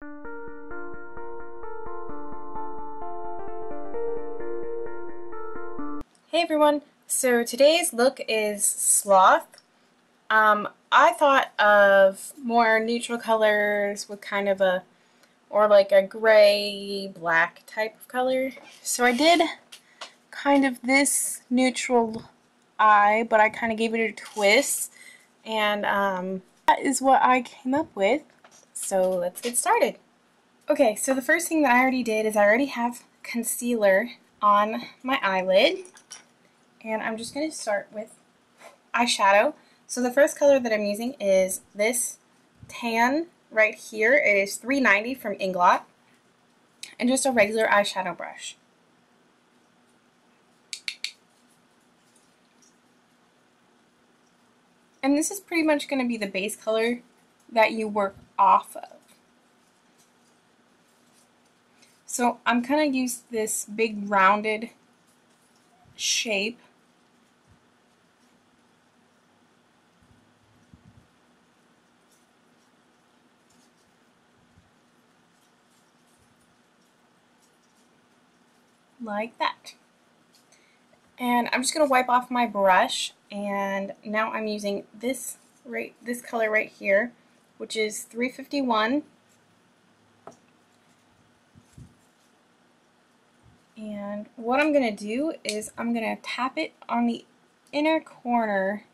Hey everyone, so today's look is Sloth. I thought of more neutral colors with kind of or like a gray black type of color. So I did kind of this neutral eye, but I kind of gave it a twist, and that is what I came up with. So let's get started. Okay, so the first thing that I already did is I already have concealer on my eyelid. And I'm just going to start with eyeshadow. So the first color that I'm using is this tan right here. It is $3.90 from Inglot. And just a regular eyeshadow brush. And this is pretty much going to be the base color that you work off of. So I'm going to use this big rounded shape. Like that. And I'm just going to wipe off my brush, and now I'm using this color right here, which is 351. And what I'm going to do is I'm going to tap it on the inner corner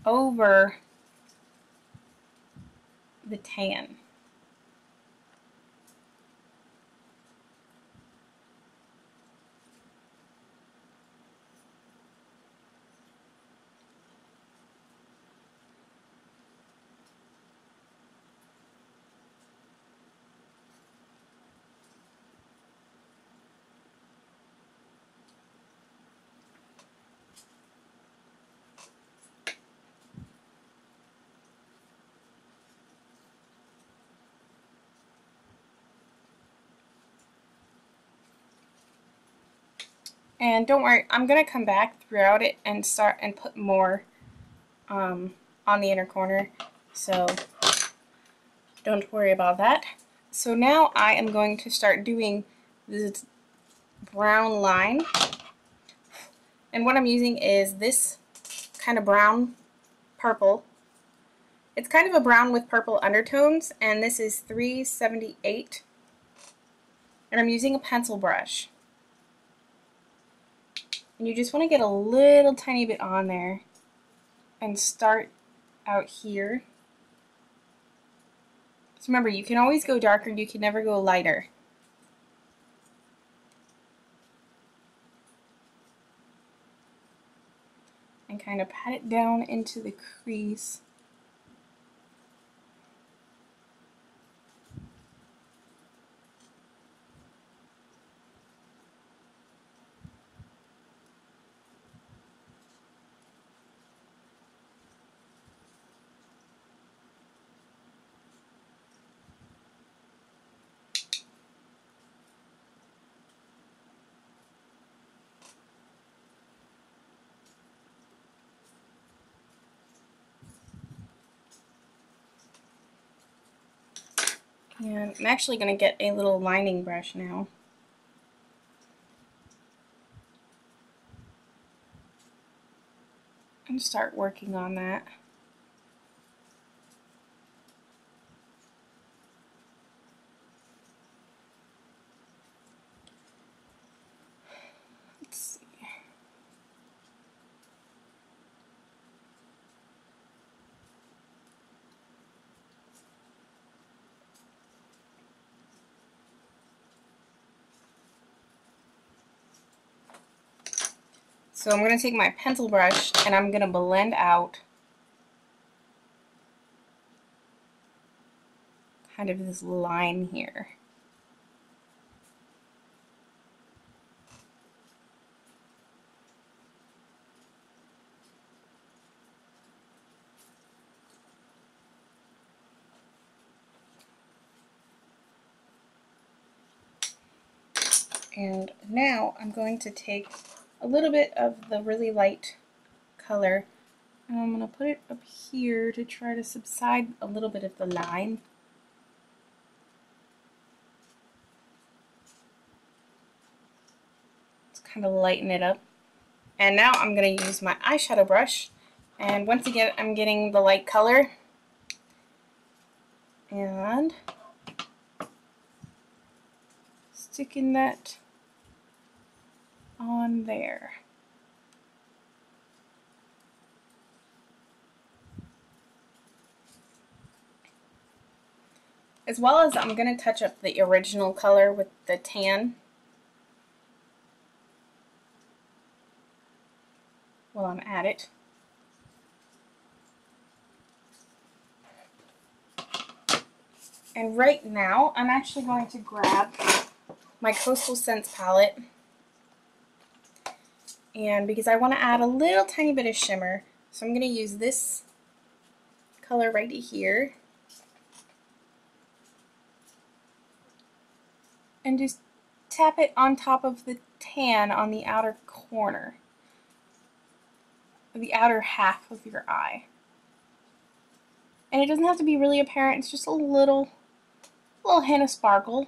over the tan. And don't worry, I'm going to come back throughout it and start and put more on the inner corner, so don't worry about that. So now I am going to start doing this brown line, and what I'm using is this kind of brown purple. It's kind of a brown with purple undertones, and this is 378, and I'm using a pencil brush. And you just want to get a little tiny bit on there and start out here. So remember, you can always go darker, you can never go lighter. And kind of pat it down into the crease. And I'm actually going to get a little lining brush now. And start working on that. Let's see. So I'm going to take my pencil brush and I'm going to blend out kind of this line here. And now I'm going to take a little bit of the really light color, and I'm going to put it up here to try to subside a little bit of the line. kind of lighten it up. And now I'm going to use my eyeshadow brush, and once again I'm getting the light color and sticking that on there. As well as I'm going to touch up the original color with the tan while I'm at it. And right now I'm actually going to grab my Coastal Scents palette, and because I want to add a little tiny bit of shimmer, so I'm going to use this color right here and just tap it on top of the tan on the outer corner, the outer half of your eye. And it doesn't have to be really apparent, it's just a little hint of sparkle.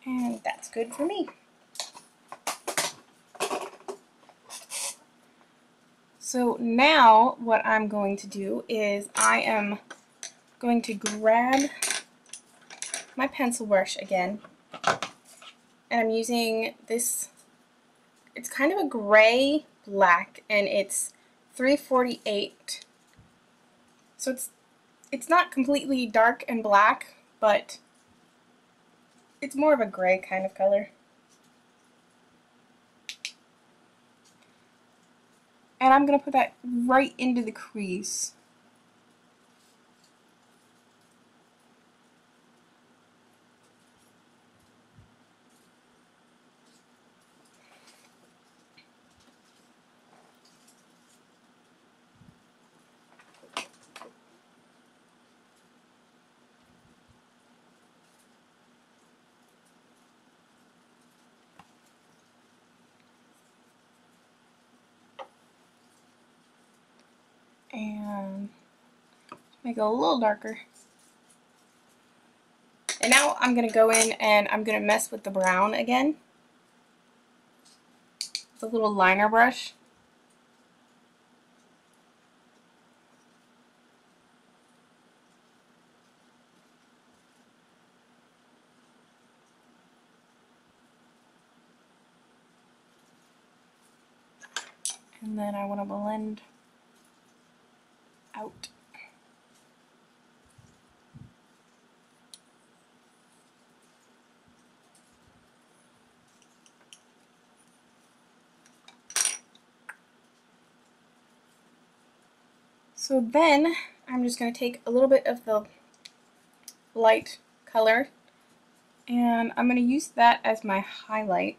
And that's good for me. So now what I'm going to do is I am going to grab my pencil brush again, and I'm using this, it's kind of a gray black, and it's 348. So it's not completely dark and black, but it's more of a gray kind of color. And I'm going to put that right into the crease. And make it a little darker. And now I'm going to go in and I'm going to mess with the brown again. It's a little liner brush. And then I want to blend out. So then I'm just going to take a little bit of the light color, and I'm going to use that as my highlight.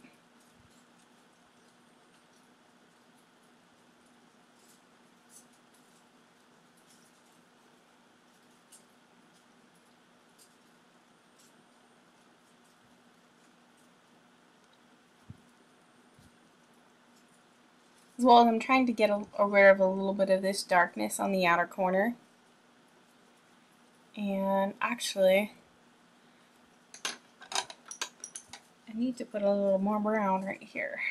As well as I'm trying to get aware of a little bit of this darkness on the outer corner. And actually, I need to put a little more brown right here.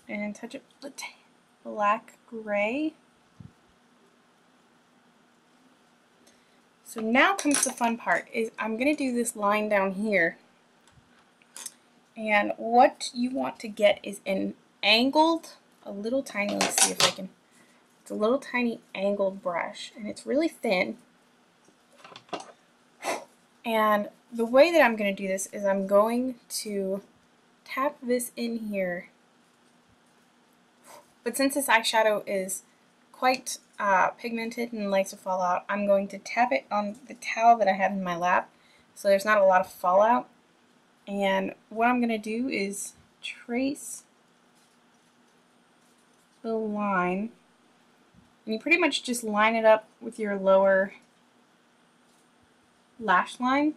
And touch it with black gray. So now comes the fun part, is I'm going to do this line down here. And what you want to get is an angled, a little tiny, let's see if I can, it's a little tiny angled brush, and it's really thin. And the way that I'm going to do this is I'm going to tap this in here. But since this eyeshadow is quite pigmented and likes to fall out, I'm going to tap it on the towel that I have in my lap so there's not a lot of fallout. And what I'm going to do is trace the line, and you pretty much just line it up with your lower lash line.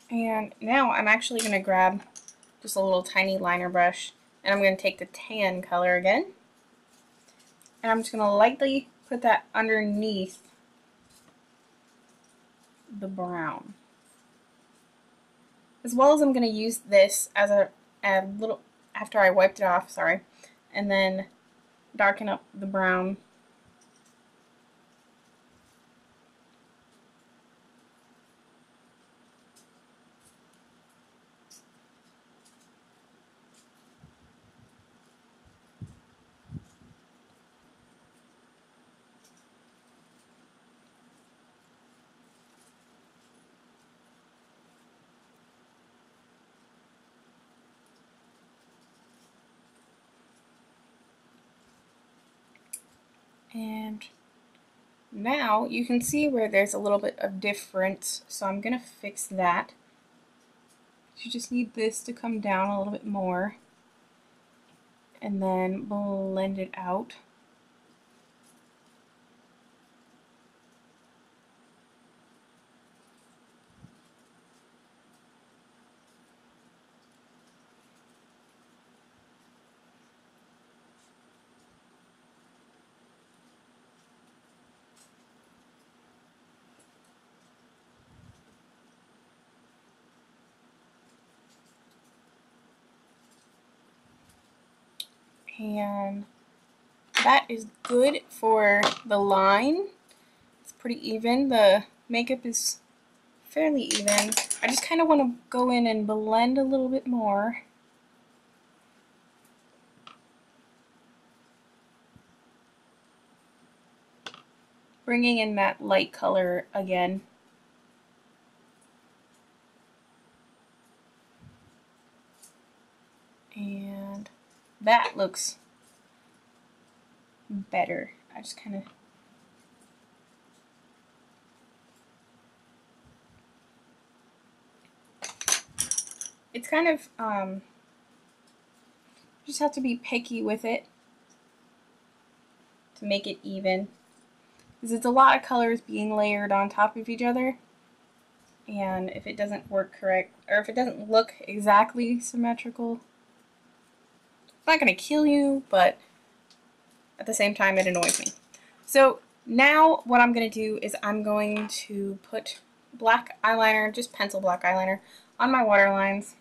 And now I'm actually going to grab just a little tiny liner brush, and I'm going to take the tan color again, and I'm just going to lightly put that underneath the brown. As well as I'm going to use this as a little, after I wiped it off, sorry, and then darken up the brown. And now you can see where there's a little bit of difference, so I'm going to fix that. You just need this to come down a little bit more and then blend it out. And that is good for the line. It's pretty even. The makeup is fairly even. I just kind of want to go in and blend a little bit more. Bringing in that light color again. And that looks better. I just kind of it's kind of you just have to be picky with it to make it even, because it's a lot of colors being layered on top of each other, and if it doesn't work correct, or if it doesn't look exactly symmetrical, it's not going to kill you, but at the same time it annoys me. So now what I'm going to do is I'm going to put black eyeliner, just pencil black eyeliner, on my waterlines.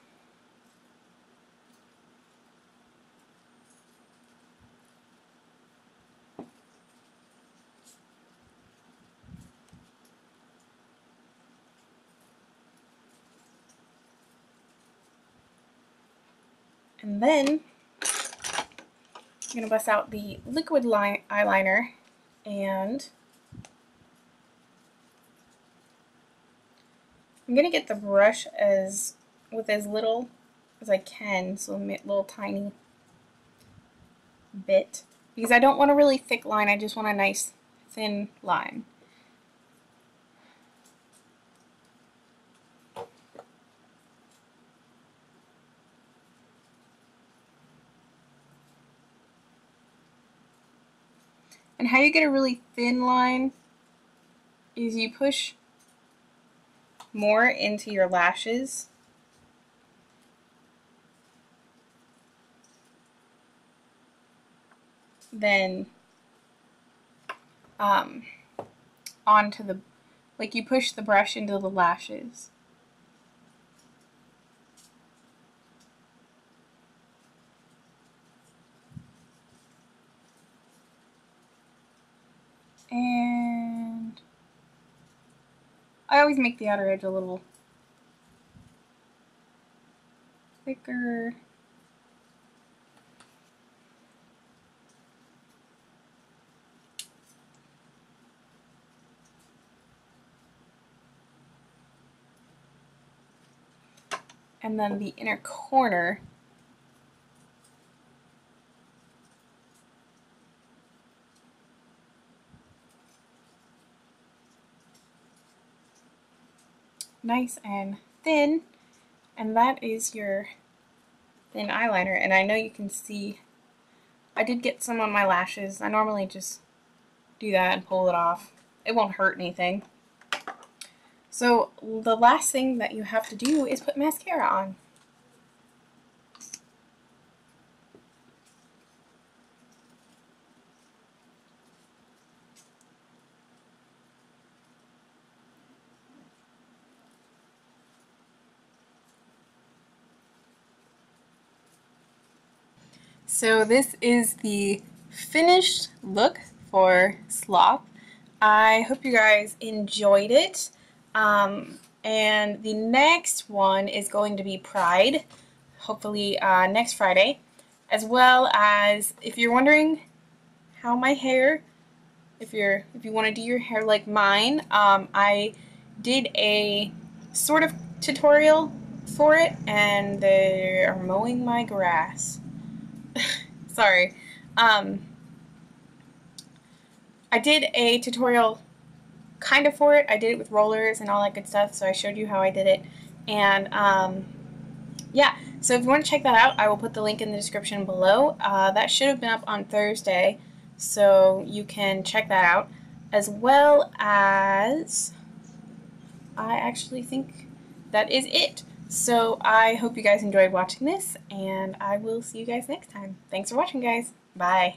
And then I'm going to bust out the liquid eyeliner, and I'm going to get the brush with as little as I can, so a little tiny bit, because I don't want a really thick line, I just want a nice thin line. And how you get a really thin line is you push more into your lashes. Then onto the, like you push the brush into the lashes. And I always make the outer edge a little thicker. And then the inner corner, nice and thin, and that is your thin eyeliner. And I know you can see I did get some on my lashes. I normally just do that and pull it off. It won't hurt anything. So the last thing that you have to do is put mascara on. So this is the finished look for Sloth. I hope you guys enjoyed it. And the next one is going to be Pride, hopefully next Friday. As well as, if you're wondering how my hair, if you want to do your hair like mine, I did a sort of tutorial for it, and they are mowing my grass. Sorry. I did a tutorial kind of for it. I did it with rollers and all that good stuff, so I showed you how I did it. And yeah, so if you want to check that out, I will put the link in the description below. That should have been up on Thursday, so you can check that out. As well as, I actually think that is it. So I hope you guys enjoyed watching this, and I will see you guys next time. Thanks for watching, guys. Bye.